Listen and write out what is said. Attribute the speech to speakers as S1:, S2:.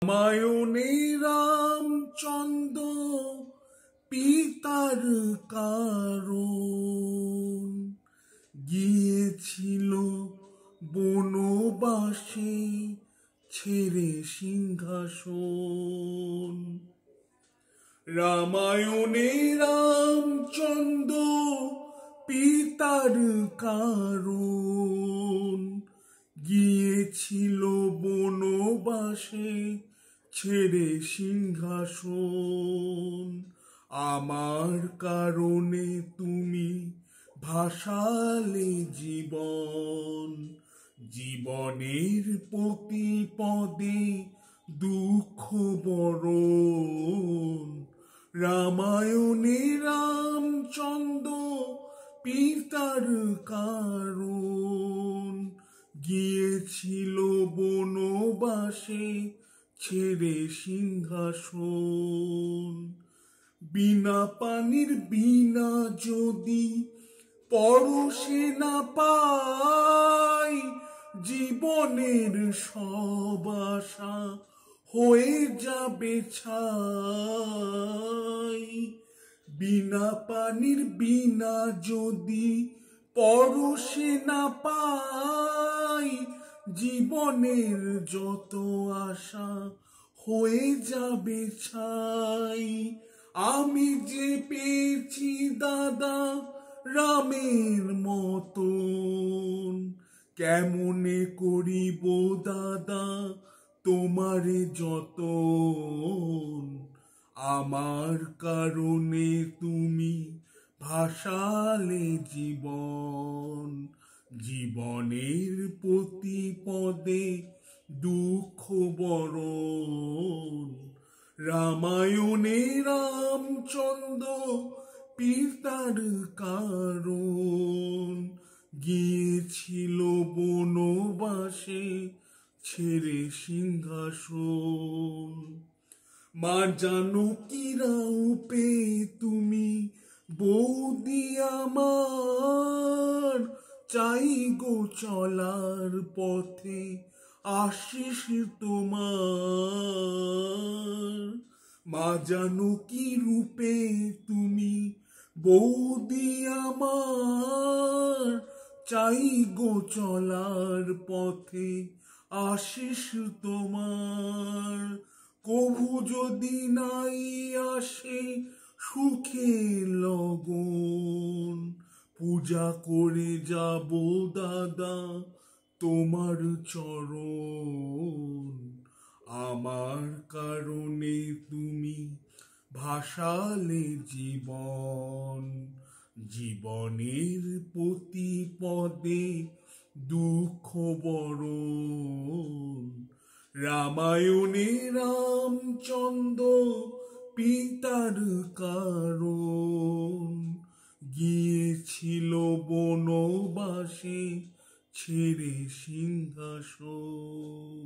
S1: রামায়ণে রামচন্দ্র পিতার কারণ গিয়েছিল বনবাসে ছেড়ে সিংহাসন। রামায়ণে রামচন্দ্র পিতার কারণ গিয়েছিল বনবাসে ছেড়ে সিংহাসন। আমার কারণে তুমি ভাসালে জীবন, জীবনের প্রতি পদে দুঃখ বরণ। রামায়ণে রামচন্দ্র পিতার কারণ গিয়েছিল বনবাসে ছেড়ে সিংহাসন। বিনা পানির বিনা যদি পরশে না পাই, জীবনের সব আশা হয়ে যাবে ছাই। বিনা পানির বিনা যদি পরশে না পাই, জীবনের যত আশা হয়ে যাবে ছাই। আমি যে পেয়েছি দাদা রামের মতন, কেমনে করিব দাদা তোমারে যতন। আমার কারণে তুমি ভাসালে জীবন, জীবনের প্রতি পদে দুঃখ বরণ। রামায়ণে রামচন্দ্র পিতার কারণ গিয়েছিল বনবাসে ছেড়ে সিংহাসন। মা জানকী রূপে তুমি বৌদি আমার, চাই গো চলার পথে আশিস তোমার। মা জানকী রূপে তুমি বৌদি আমার, চাই গো চলার পথে আশিস তোমার। কভু যদি নাই আসে সুখের লগন, পূজা করে যাব দাদা তোমার চরণ। আমার কারণে তুমি ভাসালে জীবন, জীবনের প্রতি পদে দুঃখ বরণ। রামায়ণে রামচন্দ্র পিতার কারণ গিয়েছিল বনবাসে ছেড়ে সিংহাসন।